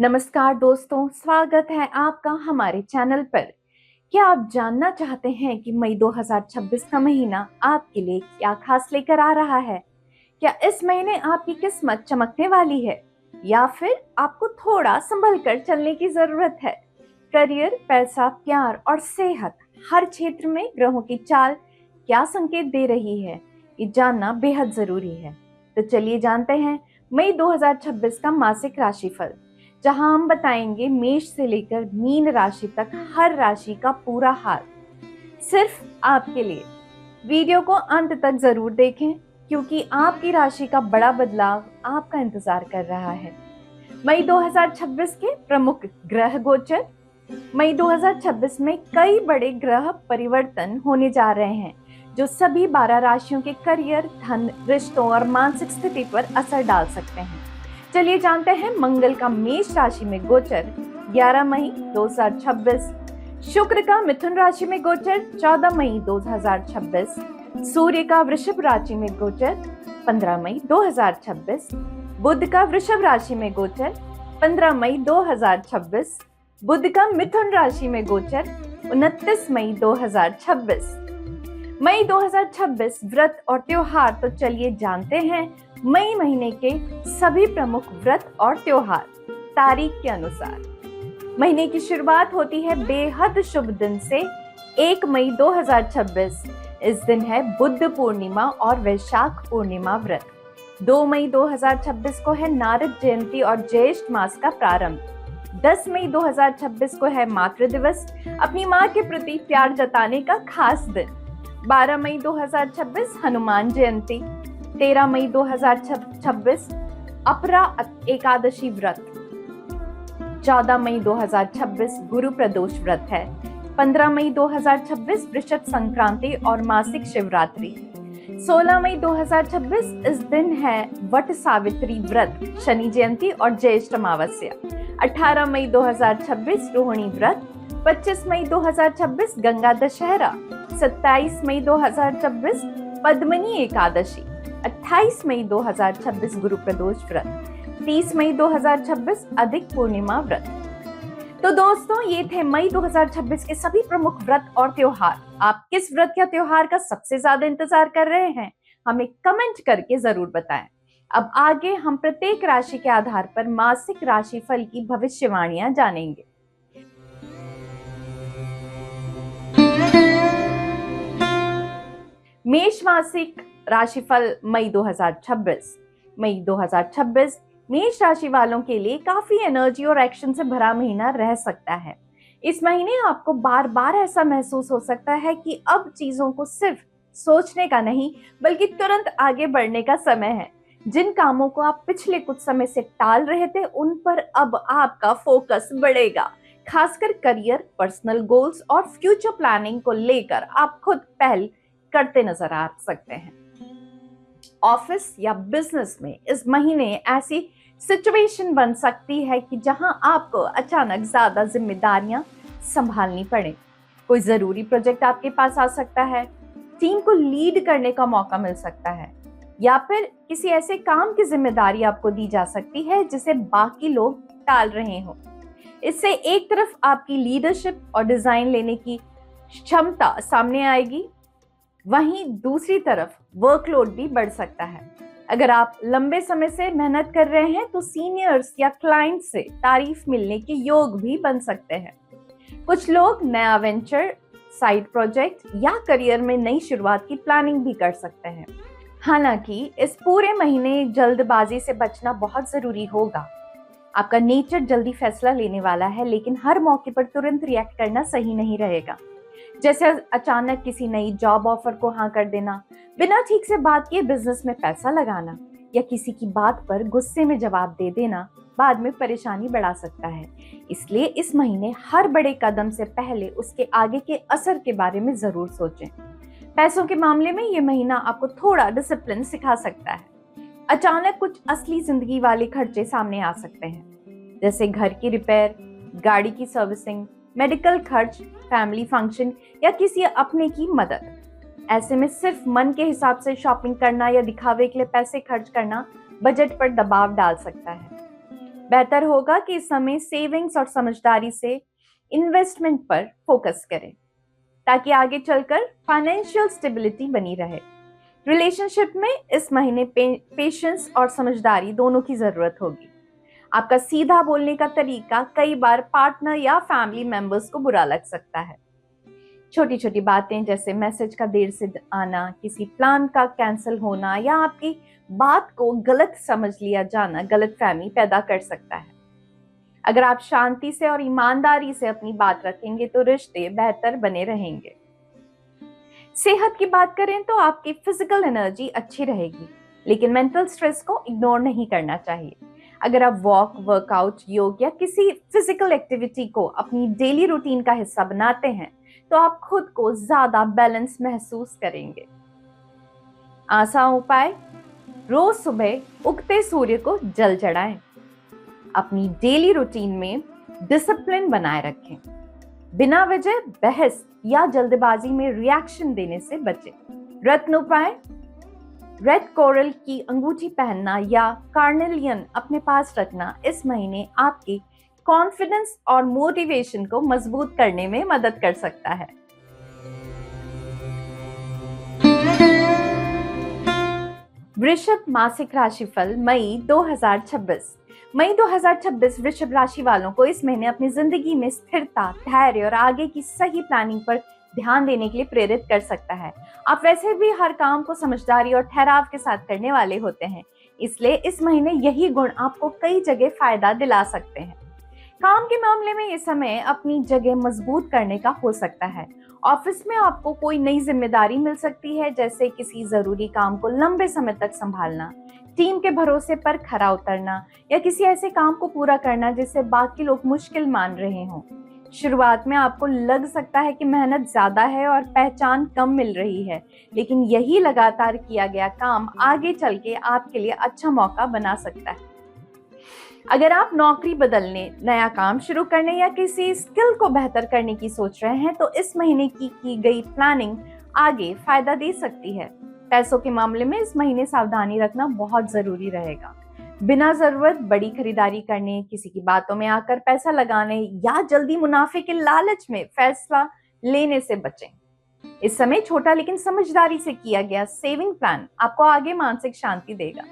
नमस्कार दोस्तों, स्वागत है आपका हमारे चैनल पर। क्या आप जानना चाहते हैं कि मई 2026 का महीना आपके लिए क्या खास लेकर आ रहा है? क्या इस महीने आपकी किस्मत चमकने वाली है या फिर आपको थोड़ा संभल कर चलने की जरूरत है? करियर, पैसा, प्यार और सेहत, हर क्षेत्र में ग्रहों की चाल क्या संकेत दे रही है, ये जानना बेहद जरूरी है। तो चलिए जानते हैं मई 2026 का मासिक राशिफल, जहां हम बताएंगे मेष से लेकर मीन राशि तक हर राशि का पूरा हाल सिर्फ आपके लिए। वीडियो को अंत तक जरूर देखें क्योंकि आपकी राशि का बड़ा बदलाव आपका इंतजार कर रहा है। मई 2026 के प्रमुख ग्रह गोचर। मई 2026 में कई बड़े ग्रह परिवर्तन होने जा रहे हैं जो सभी 12 राशियों के करियर, धन, रिश्तों और मानसिक स्थिति पर असर डाल सकते हैं। चलिए जानते हैं मंगल का मेष राशि में गोचर 11 मई 2026, शुक्र का मिथुन राशि में गोचर 14 मई 2026, सूर्य का वृषभ राशि में गोचर 15 मई 2026, बुध का वृषभ राशि में गोचर 15 मई 2026, बुध का मिथुन राशि में गोचर 29 मई 2026। मई 2026 व्रत और त्योहार। तो चलिए जानते हैं मई महीने के सभी प्रमुख व्रत और त्योहार तारीख के अनुसार। महीने की शुरुआत होती है बेहद शुभ दिन से 1 मई 2026। इस दिन है बुद्ध पूर्णिमा और वैशाख पूर्णिमा व्रत। 2 मई 2026 को है नारद जयंती और ज्येष्ठ मास का प्रारंभ। 10 मई 2026 को है मातृ दिवस, अपनी माँ के प्रति प्यार जताने का खास दिन। 12 मई 2026 हनुमान जयंती। 13 मई 2026 अपरा एकादशी व्रत। 14 मई 2026 गुरु प्रदोष व्रत है। 15 मई 2026 वृषभ संक्रांति और मासिक शिवरात्रि। 16 मई 2026 इस दिन है वट सावित्री व्रत, शनि जयंती और ज्येष्ठ अमावस्या। 18 मई 2026 रोहिणी व्रत। 25 मई 2026 गंगा दशहरा। 27 मई 2026 पद्मनी एकादशी। 28 मई 2026 गुरु प्रदोष व्रत। 30 मई 2026 अधिक पूर्णिमा व्रत। तो दोस्तों, ये थे मई 2026 के सभी प्रमुख व्रत और त्योहार। आप किस व्रत या त्योहार का सबसे ज्यादा इंतजार कर रहे हैं, हमें कमेंट करके जरूर बताएं। अब आगे हम प्रत्येक राशि के आधार पर मासिक राशिफल की भविष्यवाणियां जानेंगे। मेष मासिक राशिफल मई 2026। मई 2026 मेष राशि वालों के लिए काफी एनर्जी और एक्शन से भरा महीना रह सकता है। इस महीने आपको बार बार ऐसा महसूस हो सकता है कि अब चीजों को सिर्फ सोचने का नहीं बल्कि तुरंत आगे बढ़ने का समय है। जिन कामों को आप पिछले कुछ समय से टाल रहे थे, उन पर अब आपका फोकस बढ़ेगा। खासकर करियर, पर्सनल गोल्स और फ्यूचर प्लानिंग को लेकर आप खुद पहल करते नजर आ सकते हैं। ऑफिस या बिजनेस में इस महीने ऐसी सिचुएशन बन सकती है कि जहां आपको अचानक ज्यादा जिम्मेदारियां संभालनी पड़े। कोई जरूरी प्रोजेक्ट आपके पास आ सकता है, टीम को लीड करने का मौका मिल सकता है, या फिर किसी ऐसे काम की जिम्मेदारी आपको दी जा सकती है जिसे बाकी लोग टाल रहे हो। इससे एक तरफ आपकी लीडरशिप और डिजाइन लेने की क्षमता सामने आएगी, वहीं दूसरी तरफ वर्कलोड भी बढ़ सकता है। अगर आप लंबे समय से मेहनत कर रहे हैं तो सीनियर्स या क्लाइंट से तारीफ मिलने के योग भी बन सकते हैं। कुछ लोग नया वेंचर, साइड प्रोजेक्ट या करियर में नई शुरुआत की प्लानिंग भी कर सकते हैं। हालांकि इस पूरे महीने जल्दबाजी से बचना बहुत जरूरी होगा। आपका नेचर जल्दी फैसला लेने वाला है, लेकिन हर मौके पर तुरंत रिएक्ट करना सही नहीं रहेगा। जैसे अचानक किसी नई जॉब ऑफर को हाँ कर देना, बिना ठीक से बात किए बिजनेस में पैसा लगाना या किसी की बात पर गुस्से में जवाब दे देना बाद में परेशानी बढ़ा सकता है। इसलिए इस महीने हर बड़े कदम से पहले उसके आगे के असर के बारे में जरूर सोचें। पैसों के मामले में ये महीना आपको थोड़ा डिसिप्लिन सिखा सकता है। अचानक कुछ असली जिंदगी वाले खर्चे सामने आ सकते हैं, जैसे घर की रिपेयर, गाड़ी की सर्विसिंग, मेडिकल खर्च, फैमिली फंक्शन या किसी अपने की मदद। ऐसे में सिर्फ मन के हिसाब से शॉपिंग करना या दिखावे के लिए पैसे खर्च करना बजट पर दबाव डाल सकता है। बेहतर होगा कि इस समय सेविंग्स और समझदारी से इन्वेस्टमेंट पर फोकस करें ताकि आगे चलकर फाइनेंशियल स्टेबिलिटी बनी रहे। रिलेशनशिप में इस महीने पेशेंस और समझदारी दोनों की जरूरत होगी। आपका सीधा बोलने का तरीका कई बार पार्टनर या फैमिली मेंबर्स को बुरा लग सकता है। छोटी छोटी बातें जैसे मैसेज का देर से आना, किसी प्लान का कैंसिल होना या आपकी बात को गलत समझ लिया जाना गलतफहमी पैदा कर सकता है। अगर आप शांति से और ईमानदारी से अपनी बात रखेंगे तो रिश्ते बेहतर बने रहेंगे। सेहत की बात करें तो आपकी फिजिकल एनर्जी अच्छी रहेगी, लेकिन मेंटल स्ट्रेस को इग्नोर नहीं करना चाहिए। अगर आप वॉक, वर्कआउट, योग या किसी फिजिकल एक्टिविटी को अपनी डेली रूटीन का हिस्सा बनाते हैं तो आप खुद को ज्यादा बैलेंस महसूस करेंगे। आसान उपाय: रोज सुबह उगते सूर्य को जल चढ़ाएं। अपनी डेली रूटीन में डिसिप्लिन बनाए रखें। बिना वजह बहस या जल्दबाजी में रिएक्शन देने से बचें। रत्न उपाय: रेड कोरल की अंगूठी पहनना या कार्नेलियन अपने पास रखना इस महीने आपकी कॉन्फिडेंस और मोटिवेशन को मजबूत करने में मदद कर सकता है। वृषभ मासिक राशिफल मई 2026। मई 2026 वृषभ राशि वालों को इस महीने अपनी जिंदगी में स्थिरता, धैर्य और आगे की सही प्लानिंग पर ध्यान देने के लिए प्रेरित कर सकता है। आप वैसे भी हर काम को समझदारी और ठहराव के साथ करने वाले होते हैं, इसलिए इस महीने यही गुण आपको कई जगह फायदा दिला सकते हैं। काम के मामले में ये समय अपनी जगह मजबूत करने का हो सकता है। ऑफिस में आपको कोई नई जिम्मेदारी मिल सकती है, जैसे किसी जरूरी काम को लंबे समय तक संभालना, टीम के भरोसे पर खरा उतरना या किसी ऐसे काम को पूरा करना जिसे बाकी लोग मुश्किल मान रहे हों। शुरुआत में आपको लग सकता है कि मेहनत ज्यादा है और पहचान कम मिल रही है, लेकिन यही लगातार किया गया काम आगे चल के आपके लिए अच्छा मौका बना सकता है। अगर आप नौकरी बदलने, नया काम शुरू करने या किसी स्किल को बेहतर करने की सोच रहे हैं तो इस महीने की गई प्लानिंग आगे फायदा दे सकती है। पैसों के मामले में इस महीने सावधानी रखना बहुत जरूरी रहेगा। बिना जरूरत बड़ी खरीदारी करने, किसी की बातों में आकर पैसा लगाने या जल्दी मुनाफे के लालच में फैसला लेने से बचें। इस समय छोटा लेकिन समझदारी से किया गया सेविंग प्लान आपको आगे मानसिक शांति देगा।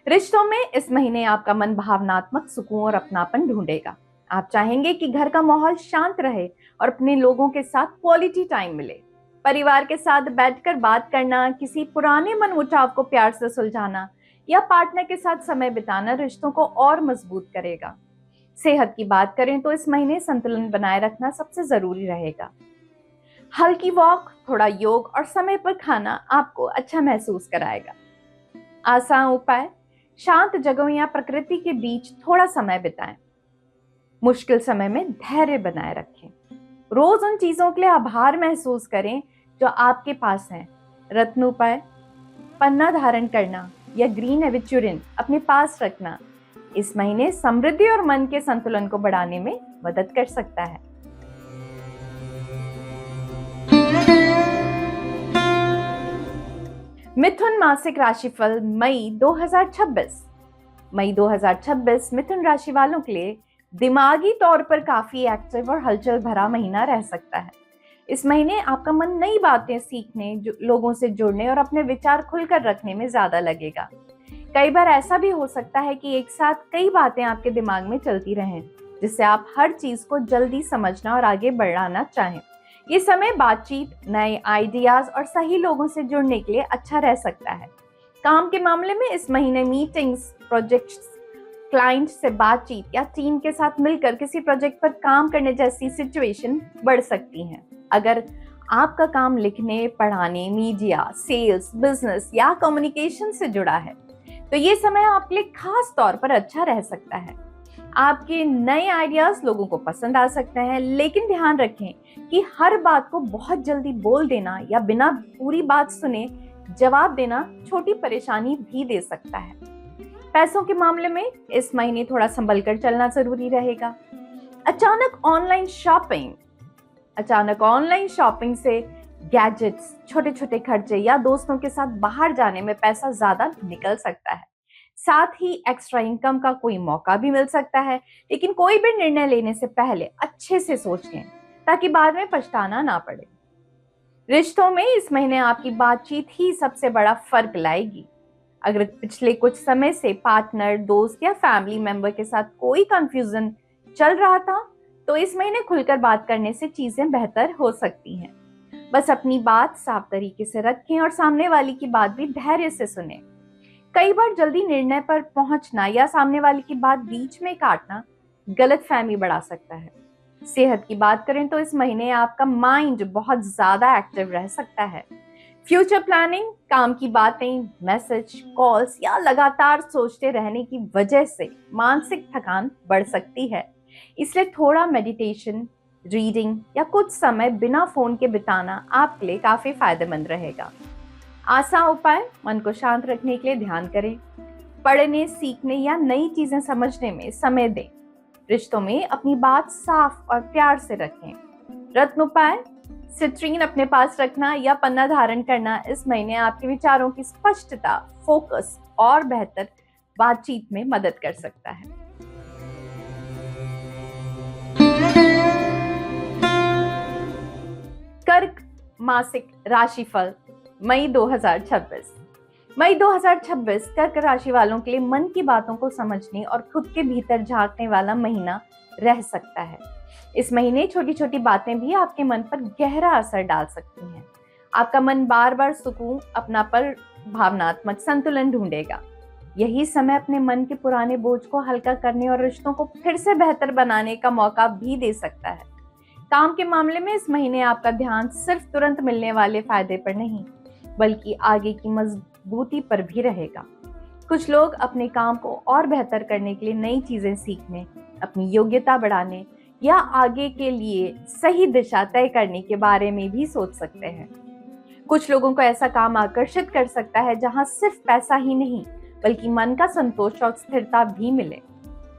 रिश्तों में इस महीने आपका मन भावनात्मक सुकून और अपनापन ढूंढेगा। आप चाहेंगे कि घर का माहौल शांत रहे और अपने लोगों के साथ क्वालिटी टाइम मिले। परिवार के साथ बैठकर बात करना, किसी पुराने मनमुटाव को प्यार से सुलझाना या पार्टनर के साथ समय बिताना रिश्तों को और मजबूत करेगा। सेहत की बात करें तो इस महीने संतुलन बनाए रखना सबसे जरूरी रहेगा। हल्की वॉक, थोड़ा योग और समय पर खाना आपको अच्छा महसूस कराएगा। आसान उपाय: शांत जगहों या प्रकृति के बीच थोड़ा समय बिताएं। मुश्किल समय में धैर्य बनाए रखें। रोज उन चीजों के लिए आभार महसूस करें जो आपके पास हैं। रत्न उपाय: पन्ना धारण करना या ग्रीन एविचुरिन अपने पास रखना इस महीने समृद्धि और मन के संतुलन को बढ़ाने में मदद कर सकता है। मिथुन मासिक राशिफल मई 2026। मई 2026 मिथुन राशि वालों के लिए दिमागी तौर पर काफी एक्टिव और हलचल भरा महीना रह सकता है। इस महीने आपका मन नई बातें सीखने, लोगों से जुड़ने और अपने विचार खुलकर रखने में ज्यादा लगेगा। कई बार ऐसा भी हो सकता है कि एक साथ कई बातें आपके दिमाग में चलती रहें, जिससे आप हर चीज को जल्दी समझना और आगे बढ़ाना चाहें। ये समय बातचीत, नए आइडियाज और सही लोगों से जुड़ने के लिए अच्छा रह सकता है। काम के मामले में इस महीने मीटिंग्स, प्रोजेक्ट्स, क्लाइंट से बातचीत या टीम के साथ मिलकर किसी प्रोजेक्ट पर काम करने जैसी सिचुएशन बढ़ सकती हैं। अगर आपका काम लिखने, पढ़ाने, मीडिया, सेल्स, बिजनेस या कम्युनिकेशन से जुड़ा है तो ये समय आपके लिए खास तौर पर अच्छा रह सकता है। आपके नए आइडियाज लोगों को पसंद आ सकते हैं, लेकिन ध्यान रखें कि हर बात को बहुत जल्दी बोल देना या बिना पूरी बात सुने जवाब देना छोटी परेशानी भी दे सकता है। पैसों के मामले में इस महीने थोड़ा संभल कर चलना जरूरी रहेगा। अचानक ऑनलाइन शॉपिंग से गैजेट्स, छोटे छोटे खर्चे या दोस्तों के साथ बाहर जाने में पैसा ज्यादा निकल सकता है। साथ ही एक्स्ट्रा इनकम का कोई मौका भी मिल सकता है। लेकिन कोई भी निर्णय लेने से पहले अच्छे से सोच लें ताकि बाद में पछताना ना पड़े। रिश्तों में इस महीने आपकी बातचीत ही सबसे बड़ा फर्क लाएगी। अगर पिछले कुछ समय से पार्टनर, दोस्त या फैमिली मेंबर के साथ कोई कंफ्यूजन चल रहा था, तो इस महीने खुलकर बात करने से चीजें बेहतर हो सकती हैं। बस अपनी बात साफ तरीके से रखें और सामने वाली की बात भी धैर्य से सुनें। कई बार जल्दी निर्णय पर पहुंचना या सामने वाले की बात बीच में काटना गलतफहमी बढ़ा सकता है। सेहत की बात करें तो इस महीने आपका माइंड बहुत ज्यादा एक्टिव रह सकता है। फ्यूचर प्लानिंग, काम की बातें, मैसेज, कॉल्स या लगातार सोचते रहने की वजह से मानसिक थकान बढ़ सकती है। इसलिए थोड़ा मेडिटेशन, रीडिंग या कुछ समय बिना फोन के बिताना आपके लिए काफी फायदेमंद रहेगा। आसान उपाय, मन को शांत रखने के लिए ध्यान करें, पढ़ने, सीखने या नई चीजें समझने में समय दें। रिश्तों में अपनी बात साफ और प्यार से रखें। रत्न उपाय, सिट्रीन अपने पास रखना या पन्ना धारण करना इस महीने आपके विचारों की स्पष्टता, फोकस और बेहतर बातचीत में मदद कर सकता है। कर्क मासिक राशिफल मई 2026। मई 2026 कर्क राशि वालों के लिए मन की बातों को समझने और खुद के भीतर झांकने वाला महीना रह सकता है। इस महीने छोटी छोटी बातें भी आपके मन पर गहरा असर डाल सकती हैं। आपका मन बार बार सुकून, अपनापन, भावनात्मक संतुलन ढूंढेगा। यही समय अपने मन के पुराने बोझ को हल्का करने और रिश्तों को फिर से बेहतर बनाने का मौका भी दे सकता है। काम के मामले में इस महीने आपका ध्यान सिर्फ तुरंत मिलने वाले फायदे पर नहीं, बल्कि आगे की मजबूती पर भी रहेगा। कुछ लोग अपने काम को और बेहतर करने के लिए नई चीजें सीखने, अपनी योग्यता बढ़ाने या आगे के लिए सही दिशा तय करने के बारे में भी सोच सकते हैं। कुछ लोगों को ऐसा काम आकर्षित कर सकता है जहां सिर्फ पैसा ही नहीं, बल्कि मन का संतोष और स्थिरता भी मिले।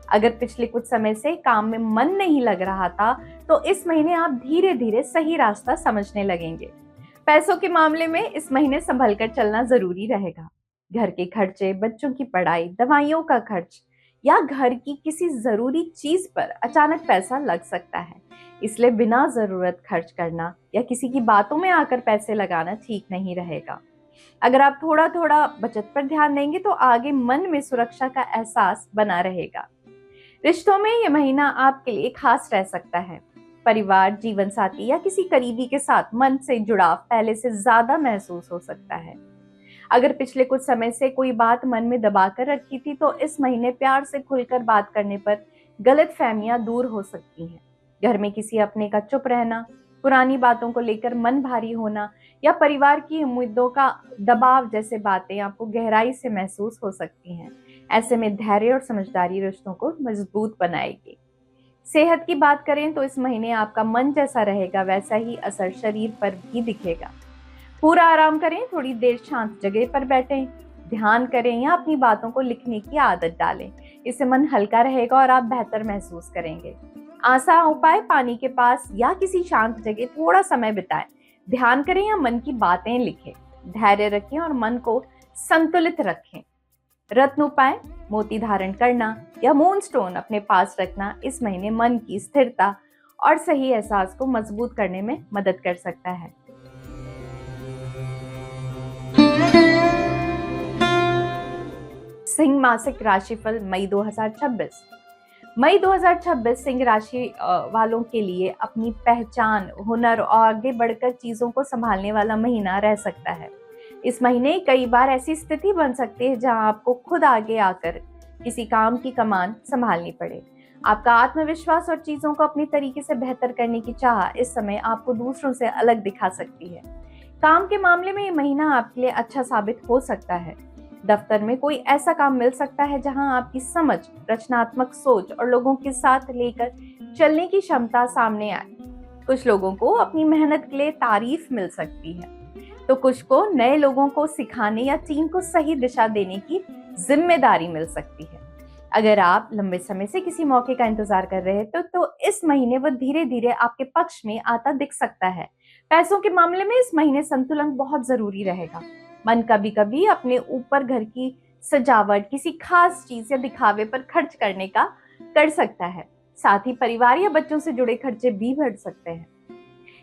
अगर पिछले कुछ समय से काम में मन नहीं लग रहा था, तो इस महीने आप धीरे धीरे सही रास्ता समझने लगेंगे। पैसों के मामले में इस महीने संभल कर चलना जरूरी रहेगा। घर के खर्चे, बच्चों की पढ़ाई, दवाइयों का खर्च या घर की किसी जरूरी चीज पर अचानक पैसा लग सकता है। इसलिए बिना जरूरत खर्च करना या किसी की बातों में आकर पैसे लगाना ठीक नहीं रहेगा। अगर आप थोड़ा थोड़ा बचत पर ध्यान देंगे तो आगे मन में सुरक्षा का एहसास बना रहेगा। रिश्तों में यह महीना आपके लिए खास रह सकता है। परिवार, जीवन साथी या किसी करीबी के साथ मन से जुड़ाव पहले से ज्यादा महसूस हो सकता है। अगर पिछले कुछ समय से कोई बात मन में दबा कर रखी थी, तो इस महीने प्यार से खुलकर बात करने पर गलतफहमियां दूर हो सकती हैं। घर में किसी अपने का चुप रहना, पुरानी बातों को लेकर मन भारी होना या परिवार की उम्मीदों का दबाव जैसे बातें आपको गहराई से महसूस हो सकती हैं। ऐसे में धैर्य और समझदारी रिश्तों को मजबूत बनाएगी। सेहत की बात करें तो इस महीने आपका मन जैसा रहेगा वैसा ही असर शरीर पर भी दिखेगा। पूरा आराम करें, थोड़ी देर शांत जगह पर बैठें, ध्यान करें या अपनी बातों को लिखने की आदत डालें। इससे मन हल्का रहेगा और आप बेहतर महसूस करेंगे। आसान उपाय, पानी के पास या किसी शांत जगह थोड़ा समय बिताएं, ध्यान करें या मन की बातें लिखें। धैर्य रखें और मन को संतुलित रखें। रत्न उपाय, मोती धारण करना या मून स्टोन अपने पास रखना इस महीने मन की स्थिरता और सही एहसास को मजबूत करने में मदद कर सकता है। सिंह मासिक राशिफल मई 2026। मई 2026 सिंह राशि वालों के लिए अपनी पहचान, हुनर और आगे बढ़कर चीजों को संभालने वाला महीना रह सकता है। इस महीने कई बार ऐसी स्थिति बन सकती है जहां आपको खुद आगे आकर किसी काम की कमान संभालनी पड़े। आपका आत्मविश्वास और चीजों को अपनी तरीके से बेहतर करने की चाह इस समय आपको दूसरों से अलग दिखा सकती है। काम के मामले में ये महीना आपके लिए अच्छा साबित हो सकता है। दफ्तर में कोई ऐसा काम मिल सकता है जहां आपकी समझ, रचनात्मक सोच और लोगों के साथ लेकर चलने की क्षमता सामने आए। कुछ लोगों को अपनी मेहनत के लिए तारीफ मिल सकती है, तो कुछ को नए लोगों को सिखाने या टीम को सही दिशा देने की जिम्मेदारी मिल सकती है। अगर आप लंबे समय से किसी मौके का इंतजार कर रहे हैं तो इस महीने वो धीरे धीरे आपके पक्ष में आता दिख सकता है। पैसों के मामले में इस महीने संतुलन बहुत जरूरी रहेगा। मन कभी कभी अपने ऊपर घर की सजावट, किसी खास चीज या दिखावे पर खर्च करने का कर सकता है। साथ ही परिवार या बच्चों से जुड़े खर्चे भी बढ़ सकते हैं।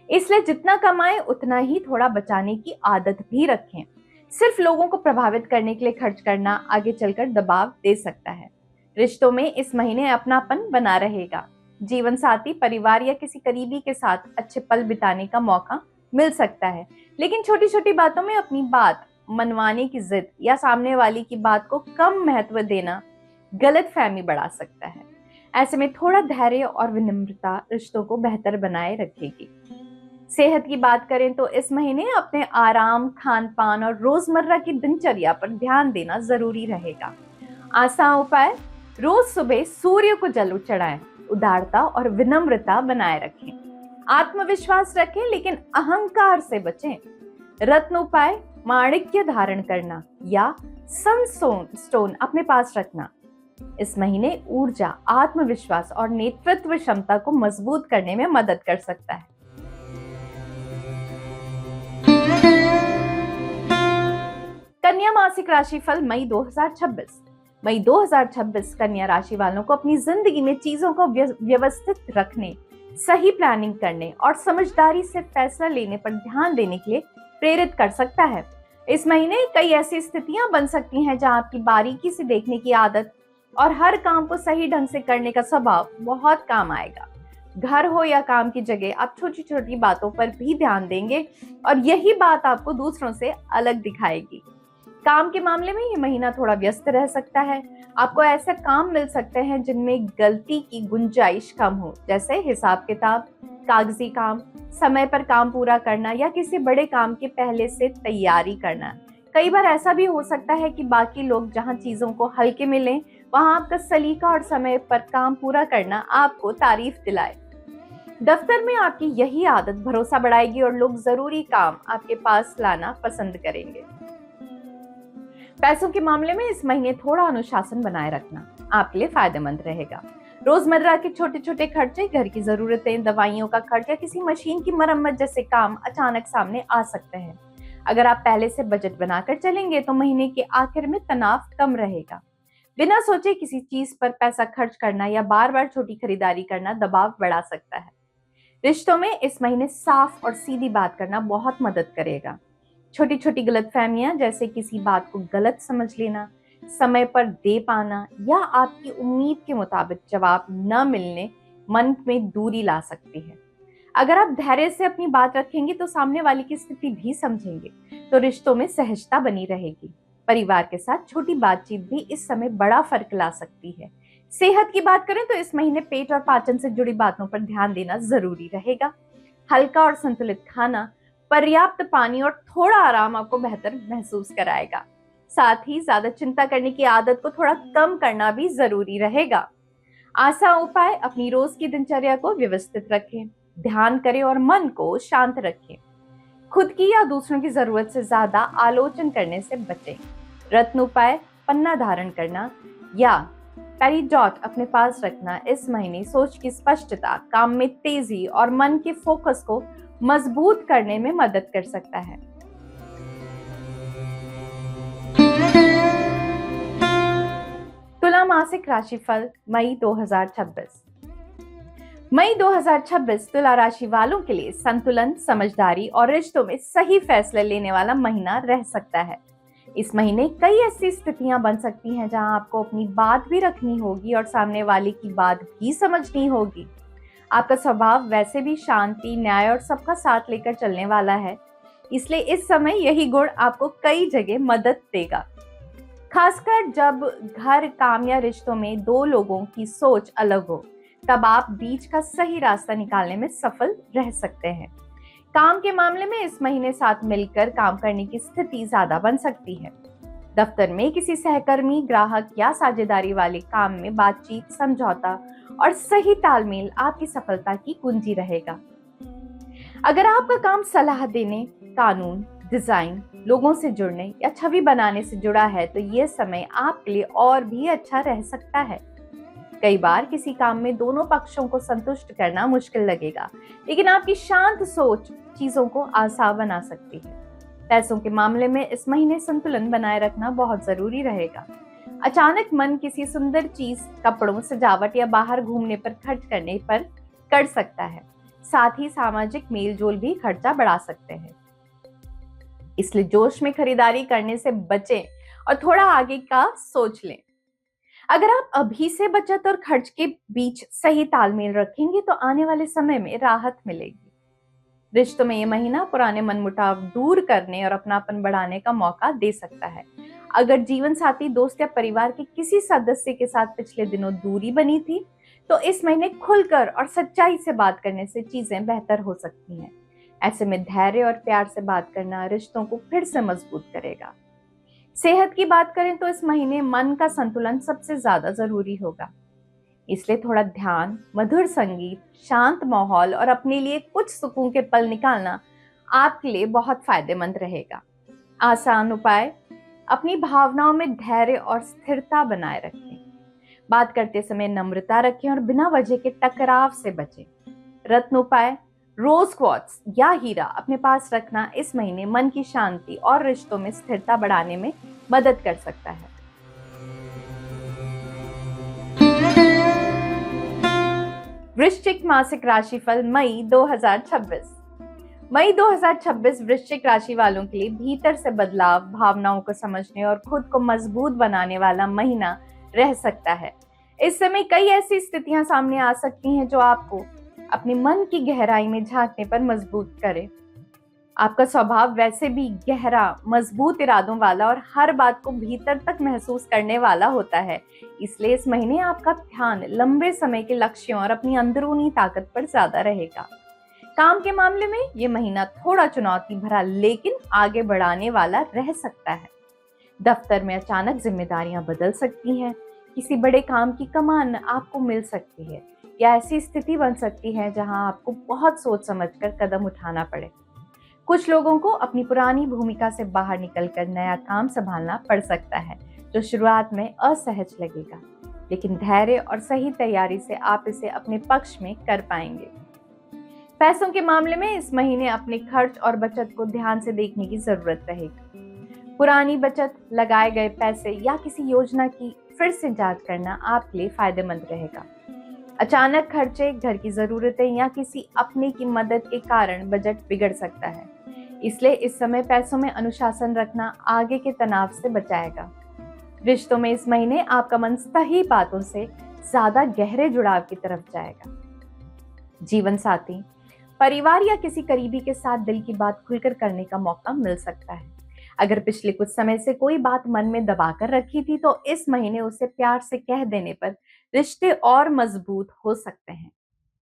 इसलिए जितना कमाएं उतना ही थोड़ा बचाने की आदत भी रखें। सिर्फ लोगों को प्रभावित करने के लिए खर्च करना आगे चलकर दबाव दे सकता है। रिश्तों में इस महीने अपनापन बना रहेगा। जीवन साथी, परिवार या किसी करीबी के साथ अच्छे पल बिताने का मौका मिल सकता है। लेकिन छोटी छोटी बातों में अपनी बात मनवाने की जिद या सामने वाली की बात को कम महत्व देना गलतफहमी बढ़ा सकता है। ऐसे में थोड़ा धैर्य और विनम्रता रिश्तों को बेहतर बनाए रखेगी। सेहत की बात करें तो इस महीने अपने आराम, खान पान और रोजमर्रा की दिनचर्या पर ध्यान देना जरूरी रहेगा। आसान उपाय: रोज सुबह सूर्य को जल चढ़ाएं, उदारता और विनम्रता बनाए रखें, आत्मविश्वास रखें लेकिन अहंकार से बचें। रत्न उपाय: माणिक्य धारण करना या सनस्टोन अपने पास रखना इस महीने ऊर्जा, आत्मविश्वास और नेतृत्व क्षमता को मजबूत करने में मदद कर सकता है। कन्या मासिक राशिफल मई 2026। मई 2026 कन्या राशि वालों को अपनी जिंदगी में चीजों को व्यवस्थित रखने, सही प्लानिंग करने और समझदारी से फैसला लेने पर ध्यान देने के लिए प्रेरित कर सकता है। इस महीने कई ऐसी स्थितियां बन सकती हैं जहां आपकी बारीकी से देखने की आदत और हर काम को सही ढंग से करने का स्वभाव बहुत काम आएगा। घर हो या काम की जगह आप छोटी छोटी बातों पर भी ध्यान देंगे और यही बात आपको दूसरों से अलग दिखाएगी। काम के मामले में ये महीना थोड़ा व्यस्त रह सकता है। आपको ऐसे काम मिल सकते हैं जिनमें गलती की गुंजाइश कम हो, जैसे हिसाब किताब, कागजी काम, समय पर काम पूरा करना या किसी बड़े काम के पहले से तैयारी करना। कई बार ऐसा भी हो सकता है कि बाकी लोग जहां चीजों को हल्के में लें, वहां आपका सलीका और समय पर काम पूरा करना आपको तारीफ दिलाए। दफ्तर में आपकी यही आदत भरोसा बढ़ाएगी और लोग जरूरी काम आपके पास लाना पसंद करेंगे। पैसों के मामले में इस महीने थोड़ा अनुशासन बनाए रखना आपके लिए फायदेमंद रहेगा। रोजमर्रा के छोटे छोटे खर्चे, घर की जरूरतें, दवाइयों का खर्च या किसी मशीन की मरम्मत जैसे काम अचानक सामने आ सकते हैं। अगर आप पहले से बजट बनाकर चलेंगे तो महीने के आखिर में तनाव कम रहेगा। बिना सोचे किसी चीज पर पैसा खर्च करना या बार बार छोटी खरीदारी करना दबाव बढ़ा सकता है। रिश्तों में इस महीने साफ और सीधी बात करना बहुत मदद करेगा। छोटी छोटी गलतफहमियां, जैसे किसी बात को गलत समझ लेना, समय पर दे पाना या आपकी उम्मीद के मुताबिक जवाब न मिलने, मन में दूरी ला सकती है। अगर आप धैर्य से अपनी बात रखेंगे तो सामने वाले की स्थिति भी समझेंगे, तो रिश्तों में सहजता बनी रहेगी। परिवार के साथ छोटी बातचीत भी इस समय बड़ा फर्क ला सकती है। सेहत की बात करें तो इस महीने पेट और पाचन से जुड़ी बातों पर ध्यान देना जरूरी रहेगा। हल्का और संतुलित खाना, पर्याप्त पानी और थोड़ा आराम आपको बेहतर महसूस कराएगा। साथ ही ज्यादा चिंता करने की आदत को थोड़ा कम करना भी जरूरी रहेगा। आसान उपाय: अपनी रोज की दिनचर्या को व्यवस्थित रखें, ध्यान करें और मन को शांत रखें। खुद की या दूसरों की जरूरत से ज्यादा आलोचना करने से बचें। रत्न उपाय: पन्ना धारण करना या पेरिडॉट अपने पास रखना इस महीने सोच की स्पष्टता, काम में तेजी और मन के फोकस को मजबूत करने में मदद कर सकता है। तुला मासिक राशिफल मई 2026। मई 2026 तुला राशि वालों के लिए संतुलन, समझदारी और रिश्तों में सही फैसले लेने वाला महीना रह सकता है। इस महीने कई ऐसी स्थितियां बन सकती हैं जहां आपको अपनी बात भी रखनी होगी और सामने वाले की बात भी समझनी होगी। आपका स्वभाव वैसे भी शांति, न्याय और सबका साथ लेकर चलने वाला है, इसलिए इस समय यही गुण आपको कई जगह मदद देगा। खासकर जब घर, काम या रिश्तों में दो लोगों की सोच अलग हो, तब आप बीच का सही रास्ता निकालने में सफल रह सकते हैं। काम के मामले में इस महीने साथ मिलकर काम करने की स्थिति ज्यादा बन सकती है। दफ्तर में किसी सहकर्मी, ग्राहक या साझेदारी वाले काम में बातचीत, समझौता और सही तालमेल आपकी सफलता की कुंजी रहेगा। अगर आपका काम सलाह देने, कानून, डिजाइन, लोगों से जुड़ने या छवि बनाने से जुड़ा है तो ये समय आपके लिए और भी अच्छा रह सकता है। कई बार किसी काम में दोनों पक्षों को संतुष्ट करना मुश्किल लगेगा, लेकिन आपकी शांत सोच चीजों को आसान बना सकती है। पैसों के मामले में इस महीने संतुलन बनाए रखना बहुत जरूरी रहेगा। अचानक मन किसी सुंदर चीज, कपड़ों, सजावट या बाहर घूमने पर खर्च करने पर कर सकता है। साथ ही सामाजिक मेलजोल भी खर्चा बढ़ा सकते हैं। इसलिए जोश में खरीदारी करने से बचें और थोड़ा आगे का सोच लें। अगर आप अभी से बचत और खर्च के बीच सही तालमेल रखेंगे तो आने वाले समय में राहत मिलेगी। रिश्तों में ये महीना पुराने मनमुटाव दूर करने और अपनापन बढ़ाने का मौका दे सकता है। अगर जीवन साथी, दोस्त या परिवार के किसी सदस्य के साथ पिछले दिनों दूरी बनी थी, तो इस महीने खुलकर और सच्चाई से बात करने से चीजें बेहतर हो सकती हैं। ऐसे में धैर्य और प्यार से बात करना रिश्तों को फिर से मजबूत करेगा। सेहत की बात करें तो इस महीने मन का संतुलन सबसे ज्यादा जरूरी होगा। इसलिए थोड़ा ध्यान, मधुर संगीत, शांत माहौल और अपने लिए कुछ सुकून के पल निकालना आपके लिए बहुत फायदेमंद रहेगा। आसान उपाय: अपनी भावनाओं में धैर्य और स्थिरता बनाए रखें। बात करते समय नम्रता रखें और बिना वजह के टकराव से बचें। रत्न उपाय: रोज क्वार्ट्ज या हीरा अपने पास रखना इस महीने मन की शांति और रिश्तों में स्थिरता बढ़ाने में मदद कर सकता है। वृश्चिक मासिक राशिफल मई 2026। मई 2026 वृश्चिक राशि वालों के लिए भीतर से बदलाव, भावनाओं को समझने और खुद को मजबूत बनाने वाला महीना रह सकता है। इस समय कई ऐसी स्थितियां सामने आ सकती हैं जो आपको अपने मन की गहराई में झांकने पर मजबूत करे। आपका स्वभाव वैसे भी गहरा, मजबूत इरादों वाला और हर बात को भीतर तक महसूस करने वाला होता है। इसलिए इस महीने आपका ध्यान लंबे समय के लक्ष्यों और अपनी अंदरूनी ताकत पर ज्यादा रहेगा। काम के मामले में ये महीना थोड़ा चुनौती भरा लेकिन आगे बढ़ाने वाला रह सकता है। दफ्तर में अचानक जिम्मेदारियां बदल सकती हैं, किसी बड़े काम की कमान आपको मिल सकती है या ऐसी स्थिति बन सकती है जहां आपको बहुत सोच समझकर कदम उठाना पड़े। कुछ लोगों को अपनी पुरानी भूमिका से बाहर निकलकर नया काम संभालना पड़ सकता है, जो शुरुआत में असहज लगेगा, लेकिन धैर्य और सही तैयारी से आप इसे अपने पक्ष में कर पाएंगे। पैसों के मामले में इस महीने अपने खर्च और बचत को ध्यान से देखने की जरूरत रहेगी। पुरानी बचत, लगाए गए पैसे या किसी योजना की फिर से जांच करना आपके लिए फायदेमंद रहेगा। अचानक खर्चे, घर की जरूरतें या किसी अपने की मदद के कारण बजट बिगड़ सकता है। इसलिए इस समय पैसों में अनुशासन रखना आगे के तनाव से बचाएगा। रिश्तों में इस महीने आपका मन सही बातों से ज्यादा गहरे जुड़ाव की तरफ जाएगा। जीवन साथी, परिवार या किसी करीबी के साथ दिल की बात खुलकर करने का मौका मिल सकता है। अगर पिछले कुछ समय से कोई बात मन में दबाकर रखी थी तो इस महीने उसे प्यार से कह देने पर रिश्ते और मजबूत हो सकते हैं।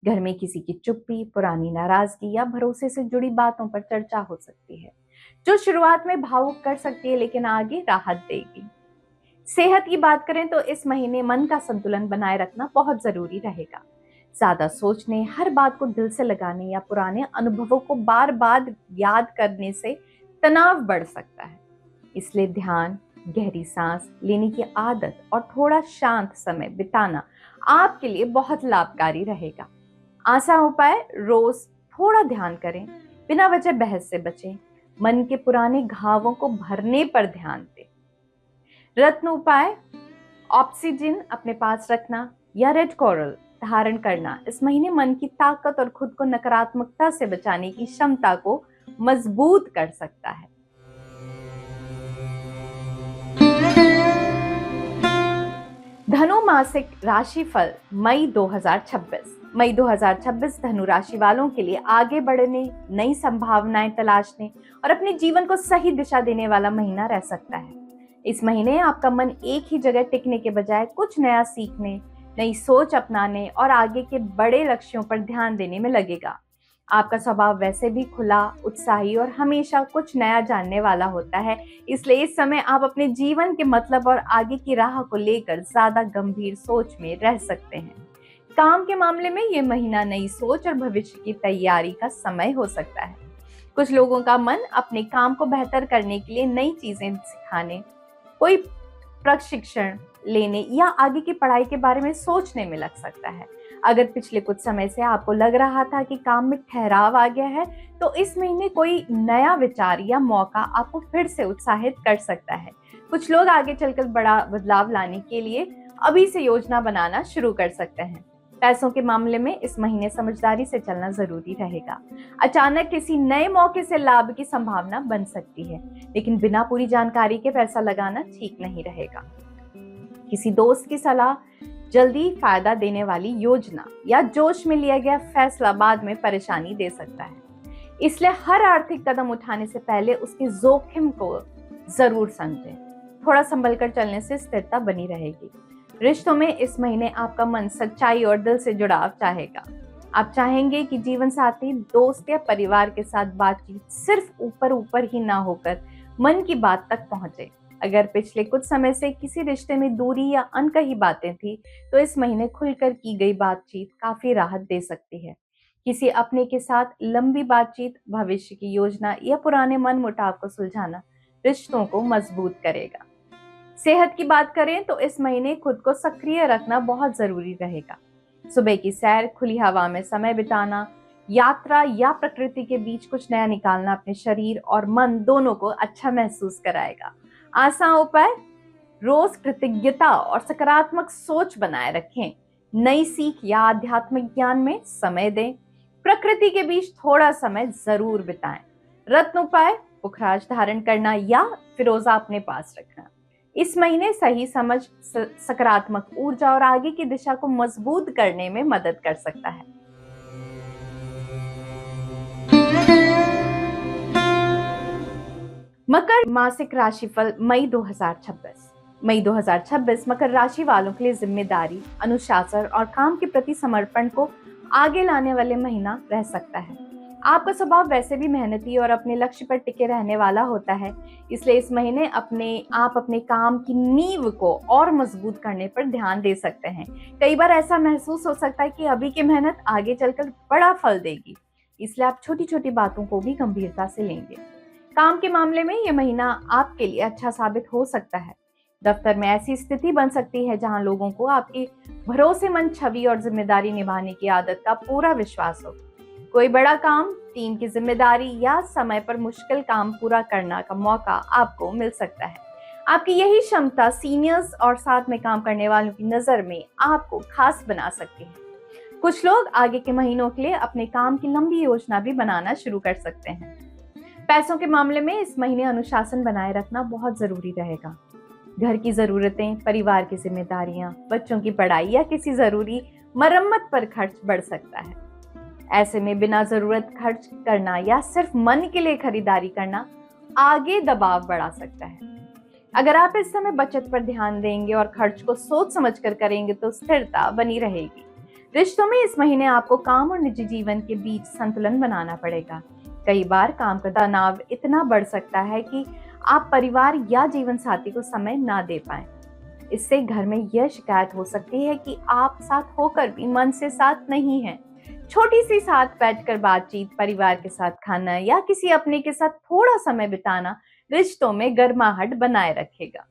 घर में किसी की चुप्पी, पुरानी नाराजगी या भरोसे से जुड़ी बातों पर चर्चा हो सकती है, जो शुरुआत में भावुक कर सकती है लेकिन आगे राहत देगी। सेहत की बात करें तो इस महीने मन का संतुलन बनाए रखना बहुत जरूरी रहेगा। ज्यादा सोचने, हर बात को दिल से लगाने या पुराने अनुभवों को बार बार याद करने से तनाव बढ़ सकता है। इसलिए ध्यान, गहरी सांस लेने की आदत और थोड़ा शांत समय बिताना आपके लिए बहुत लाभकारी रहेगा। आसान उपाय: रोज थोड़ा ध्यान करें, बिना वजह बहस से बचें, मन के पुराने घावों को भरने पर ध्यान दें। रत्न उपाय: ऑक्सीजन अपने पास रखना या रेड कोरल धारण करना इस महीने मन की ताकत और खुद को नकारात्मकता से बचाने की क्षमता को मजबूत कर सकता है। धनु मासिक राशिफल मई 2026। मई 2026 धनु राशि वालों के लिए आगे बढ़ने, नई संभावनाएं तलाशने और अपने जीवन को सही दिशा देने वाला महीना रह सकता है। इस महीने आपका मन एक ही जगह टिकने के बजाय कुछ नया सीखने, नई सोच अपनाने और आगे के बड़े लक्ष्यों पर ध्यान देने में लगेगा। आपका स्वभाव वैसे भी खुला, उत्साही और हमेशा कुछ नया जानने वाला होता है। इसलिए इस समय आप अपने जीवन के मतलब और आगे की राह को लेकर ज्यादा गंभीर सोच में रह सकते हैं। काम के मामले में ये महीना नई सोच और भविष्य की तैयारी का समय हो सकता है। कुछ लोगों का मन अपने काम को बेहतर करने के लिए नई चीजें सिखाने, कोई प्रशिक्षण लेने या आगे की पढ़ाई के बारे में सोचने में लग सकता है। अगर पिछले कुछ समय से आपको लग रहा था कि काम में ठहराव आ गया है, तो इस महीने कोई नया विचार या मौका आपको फिर से उत्साहित कर सकता है। कुछ लोग आगे चलकर बड़ा बदलाव लाने के लिए अभी से योजना बनाना शुरू कर सकते हैं। पैसों के मामले में इस महीने समझदारी से चलना जरूरी रहेगा। अचानक किसी नए मौके से लाभ की संभावना बन सकती है, लेकिन बिना पूरी जानकारी के पैसा लगाना ठीक नहीं रहेगा। किसी दोस्त की सलाह, जल्दी फायदा देने वाली योजना या जोश में लिया गया फैसला बाद में परेशानी दे सकता है। इसलिए हर आर्थिक कदम उठाने से पहले उसके जोखिम को जरूर समझें। थोड़ा संभल कर चलने से स्थिरता बनी रहेगी। रिश्तों में इस महीने आपका मन सच्चाई और दिल से जुड़ाव चाहेगा। आप चाहेंगे कि जीवन साथी, दोस्त या परिवार के साथ बातचीत सिर्फ ऊपर ऊपर ही ना होकर मन की बात तक पहुंचे। अगर पिछले कुछ समय से किसी रिश्ते में दूरी या अनकही बातें थी, तो इस महीने खुलकर की गई बातचीत काफी राहत दे सकती है। किसी अपने के साथ लंबी बातचीत, भविष्य की योजना या पुराने मनमुटाव को सुलझाना रिश्तों को मजबूत करेगा। सेहत की बात करें तो इस महीने खुद को सक्रिय रखना बहुत जरूरी रहेगा। सुबह की सैर, खुली हवा में समय बिताना, यात्रा या प्रकृति के बीच कुछ नया निकालना अपने शरीर और मन दोनों को अच्छा महसूस कराएगा। आसान उपाय: रोज कृतज्ञता और सकारात्मक सोच बनाए रखें। नई सीख या आध्यात्मिक ज्ञान में समय दें। प्रकृति के बीच थोड़ा समय जरूर बिताएं। रत्न उपाय: पुखराज धारण करना या फिरोजा अपने पास रखना इस महीने सही समझ, सकारात्मक ऊर्जा और आगे की दिशा को मजबूत करने में मदद कर सकता है। मकर मासिक राशिफल मई 2026। मई 2026 मकर राशि वालों के लिए जिम्मेदारी, अनुशासन और काम के प्रति समर्पण को आगे लाने वाले महीना रह सकता है। आपका स्वभाव वैसे भी मेहनती और अपने लक्ष्य पर टिके रहने वाला होता है, इसलिए इस महीने अपने काम की नींव को और मजबूत करने पर ध्यान दे सकते हैं। कई बार ऐसा महसूस हो सकता है कि अभी की मेहनत आगे चलकर बड़ा फल देगी, इसलिए आप छोटी छोटी बातों को भी गंभीरता से लेंगे। काम के मामले में यह महीना आपके लिए अच्छा साबित हो सकता है। दफ्तर में ऐसी स्थिति बन सकती है जहां लोगों को आपकी भरोसेमंद छवि और जिम्मेदारी निभाने की आदत का पूरा विश्वास हो। कोई बड़ा काम, टीम की जिम्मेदारी या समय पर मुश्किल काम पूरा करने का मौका आपको मिल सकता है। आपकी यही क्षमता सीनियर्स और साथ में काम करने वालों की नजर में आपको खास बना सकती है। कुछ लोग आगे के महीनों के लिए अपने काम की लंबी योजना भी बनाना शुरू कर सकते हैं। पैसों के मामले में इस महीने अनुशासन बनाए रखना बहुत जरूरी रहेगा। घर की जरूरतें, परिवार की जिम्मेदारियां, बच्चों की पढ़ाई या किसी जरूरी मरम्मत पर खर्च बढ़ सकता है। ऐसे में बिना जरूरत खर्च करना या सिर्फ मन के लिए खरीदारी करना आगे दबाव बढ़ा सकता है। अगर आप इस समय बचत पर ध्यान देंगे और खर्च को सोच समझकर करेंगे तो स्थिरता बनी रहेगी। रिश्तों में इस महीने आपको काम और निजी जीवन के बीच संतुलन बनाना पड़ेगा। कई बार काम का तनाव इतना बढ़ सकता है कि आप परिवार या जीवन साथी को समय ना दे पाएं। इससे घर में यह शिकायत हो सकती है कि आप साथ होकर भी मन से साथ नहीं हैं। छोटी सी साथ बैठकर बातचीत, परिवार के साथ खाना या किसी अपने के साथ थोड़ा समय बिताना रिश्तों में गर्माहट बनाए रखेगा।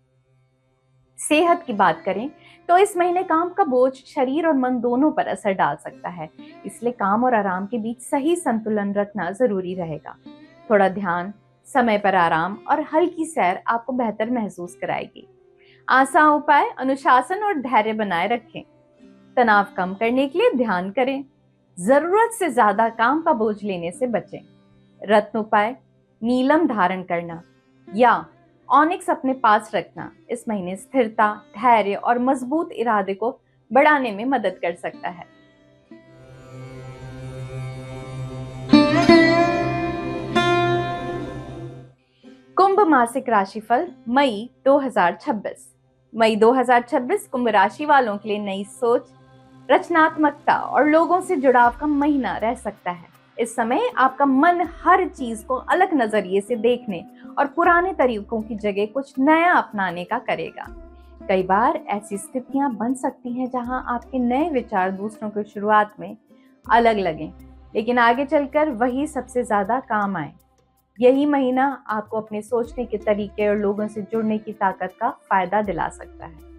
सेहत की बात करें तो इस महीने काम का बोझ शरीर और मन दोनों पर असर डाल सकता है, इसलिए काम और आराम के बीच सही संतुलन रखना जरूरी रहेगा। थोड़ा ध्यान, समय पर आराम और हल्की सैर आपको बेहतर महसूस कराएगी। आसान उपाय: अनुशासन और धैर्य बनाए रखें। तनाव कम करने के लिए ध्यान करें। जरूरत से ज्यादा काम का बोझ लेने से बचें। रत्न उपाय: नीलम धारण करना या ऑनिक्स अपने पास रखना इस महीने स्थिरता, धैर्य और मजबूत इरादे को बढ़ाने में मदद कर सकता है। कुंभ मासिक राशिफल मई 2026। मई 2026 कुंभ राशि वालों के लिए नई सोच, रचनात्मकता और लोगों से जुड़ाव का महीना रह सकता है। इस समय आपका मन हर चीज को अलग नजरिए से देखने और पुराने तरीकों की जगह कुछ नया अपनाने का करेगा। कई बार ऐसी स्थितियां बन सकती हैं जहां आपके नए विचार दूसरों की शुरुआत में अलग लगें, लेकिन आगे चलकर वही सबसे ज्यादा काम आए। यही महीना आपको अपने सोचने के तरीके और लोगों से जुड़ने की ताकत का फायदा दिला सकता है।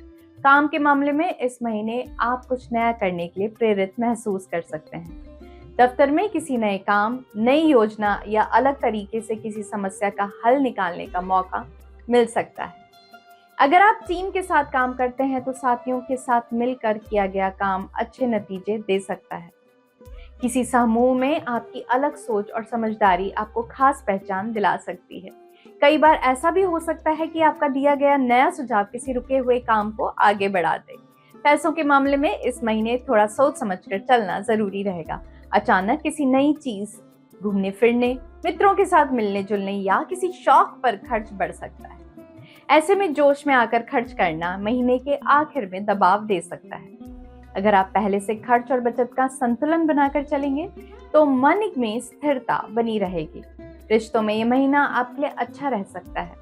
काम के मामले में इस महीने आप कुछ नया करने के लिए प्रेरित महसूस कर सकते हैं। दफ्तर में किसी नए काम, नई योजना या अलग तरीके से किसी समस्या का हल निकालने का मौका मिल सकता है। अगर आप टीम के साथ काम करते हैं तो साथियों के साथ मिलकर किया गया काम अच्छे नतीजे दे सकता है। किसी समूह में आपकी अलग सोच और समझदारी आपको खास पहचान दिला सकती है। कई बार ऐसा भी हो सकता है कि आपका दिया गया नया सुझाव किसी रुके हुए काम को आगे बढ़ा दे। पैसों के मामले में इस महीने थोड़ा सोच समझकर चलना जरूरी रहेगा। अचानक किसी नई चीज, घूमने फिरने, मित्रों के साथ मिलने जुलने या किसी शौक पर खर्च बढ़ सकता है। ऐसे में जोश में आकर खर्च करना महीने के आखिर में दबाव दे सकता है। अगर आप पहले से खर्च और बचत का संतुलन बनाकर चलेंगे तो मन में स्थिरता बनी रहेगी। रिश्तों में ये महीना आपके लिए अच्छा रह सकता है।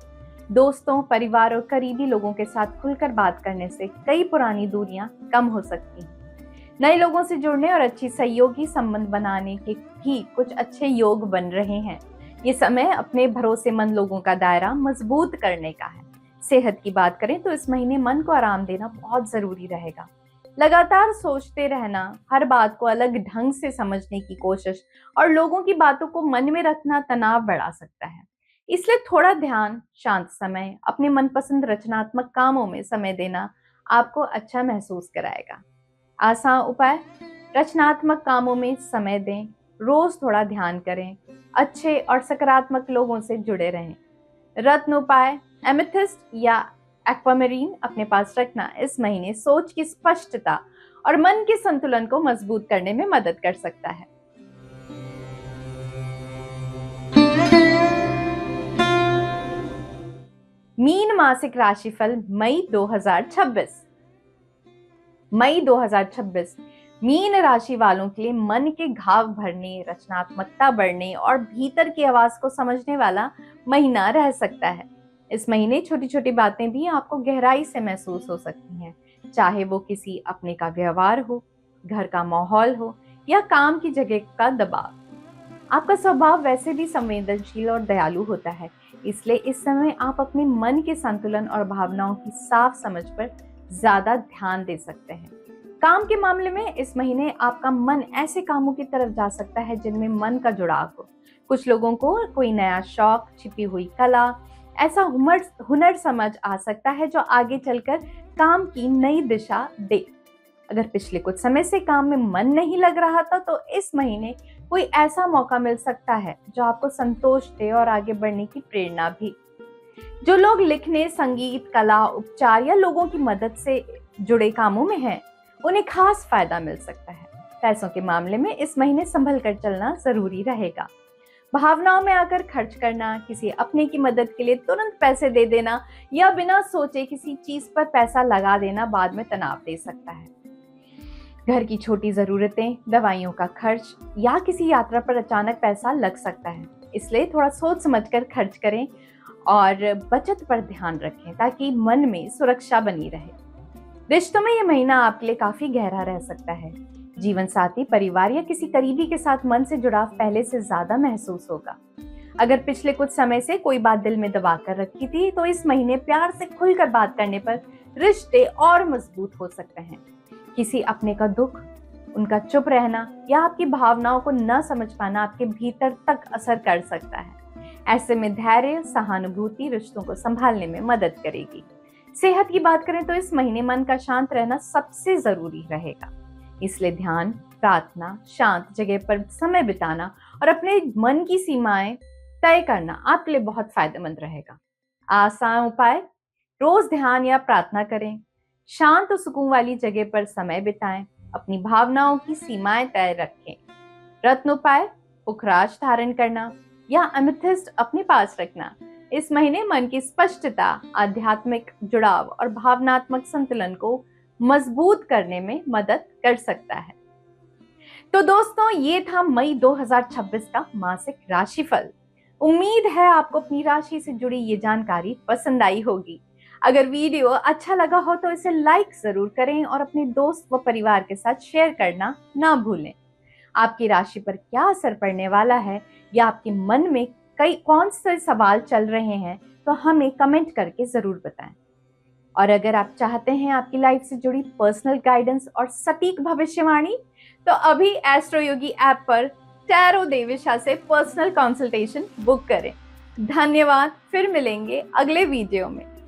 दोस्तों, परिवार और करीबी लोगों के साथ खुलकर बात करने से कई पुरानी दूरियां कम हो सकती हैं। नए लोगों से जुड़ने और अच्छी सहयोगी संबंध बनाने के भी कुछ अच्छे योग बन रहे हैं। ये समय अपने भरोसेमंद लोगों का दायरा मजबूत करने का है। सेहत की बात करें तो इस महीने मन को आराम देना बहुत जरूरी रहेगा। लगातार सोचते रहना, हर बात को अलग ढंग से समझने की कोशिश और लोगों की बातों को मन में रखना तनाव बढ़ा सकता है। इसलिए थोड़ा ध्यान, शांत समय, अपने मनपसंद रचनात्मक कामों में समय देना आपको अच्छा महसूस कराएगा। आसान उपाय: रचनात्मक कामों में समय दें, रोज थोड़ा ध्यान करें, अच्छे और सकारात्मक लोगों से जुड़े रहें। रत्न उपाय: एमेथिस्ट या एक्वामेरीन अपने पास रखना इस महीने सोच की स्पष्टता और मन के संतुलन को मजबूत करने में मदद कर सकता है। मीन मासिक राशिफल मई 2026। मई 2026 मीन राशि वालों के लिए मन के घाव भरने, रचनात्मकता बढ़ने और भीतर की आवाज को समझने वाला महीना रह सकता है। इस महीने छोटी छोटी बातें भी आपको गहराई से महसूस हो सकती हैं, चाहे वो किसी अपने का व्यवहार हो, घर का माहौल हो या काम की जगह का दबाव। आपका स्वभाव वैसे भी संवेदनशील और दयालु होता है, इसलिए इस समय आप अपने मन के संतुलन और भावनाओं की साफ समझ पर ज्यादा ध्यान दे सकते हैं। काम के मामले में इस महीने आपका मन ऐसे कामों की तरफ जा सकता है जिनमें मन का जुड़ाव हो। कुछ लोगों को कोई नया शौक, छिपी हुई कला, ऐसा हुनर समझ आ सकता है जो आगे चलकर काम की नई दिशा दे। अगर पिछले कुछ समय से काम में मन नहीं लग रहा था तो इस महीने कोई ऐसा मौका मिल सकता है जो आपको संतोष दे और आगे बढ़ने की प्रेरणा भी। जो लोग लिखने, संगीत, कला, उपचार या लोगों की मदद से जुड़े कामों में हैं, उन्हें खास फायदा मिल सकता है। पैसों के मामले में इस महीने संभल कर चलना जरूरी रहेगा। भावनाओं में आकर खर्च करना, किसी अपने की मदद के लिए तुरंत पैसे दे देना या बिना सोचे किसी चीज पर पैसा लगा देना बाद में तनाव दे सकता है। घर की छोटी जरूरतें, दवाइयों का खर्च या किसी यात्रा पर अचानक पैसा लग सकता है, इसलिए थोड़ा सोच समझकर खर्च करें और बचत पर ध्यान रखें ताकि मन में सुरक्षा बनी रहे। रिश्तों में यह महीना आपके लिए काफी गहरा रह सकता है। जीवन साथी, परिवार या किसी करीबी के साथ मन से जुड़ाव पहले से ज्यादा महसूस होगा। अगर पिछले कुछ समय से कोई बात दिल में दबा कर रखी थी तो इस महीने प्यार से खुलकर बात करने पर रिश्ते और मजबूत हो सकते हैं। किसी अपने का दुख, उनका चुप रहना या आपकी भावनाओं को न समझ पाना आपके भीतर तक असर कर सकता है। ऐसे में धैर्य, सहानुभूति रिश्तों को संभालने में मदद करेगी। सेहत की बात करें तो इस महीने मन का शांत रहना सबसे जरूरी रहेगा, इसलिए ध्यान, प्रार्थना, शांत जगह पर समय बिताना और अपने मन की सीमाएं तय करना आपके लिए बहुत फायदेमंद रहेगा। आसान उपाय: रोज ध्यान या प्रार्थना करें, शांत और सुकून वाली जगह पर समय बिताएं, अपनी भावनाओं की सीमाएं तय रखें। रत्न उपाय: पुखराज धारण करना या एमेथिस्ट अपने पास रखना इस महीने मन की स्पष्टता, आध्यात्मिक जुड़ाव और भावनात्मक संतुलन को मजबूत करने में मदद कर सकता है। तो दोस्तों, ये था मई 2026 का मासिक राशिफल। उम्मीद है आपको अपनी राशि से जुड़ी ये जानकारी पसंद आई होगी। अगर वीडियो अच्छा लगा हो तो इसे लाइक जरूर करें और अपने दोस्त व परिवार के साथ शेयर करना ना भूलें। आपकी राशि पर क्या असर पड़ने वाला है या आपके मन में कौन से सवाल चल रहे हैं तो हमें कमेंट करके जरूर बताएं। और अगर आप चाहते हैं आपकी लाइफ से जुड़ी पर्सनल गाइडेंस और सटीक भविष्यवाणी, तो अभी एस्ट्रो योगी ऐप पर टैरो देविशा से पर्सनल कंसल्टेशन बुक करें। धन्यवाद, फिर मिलेंगे अगले वीडियो में।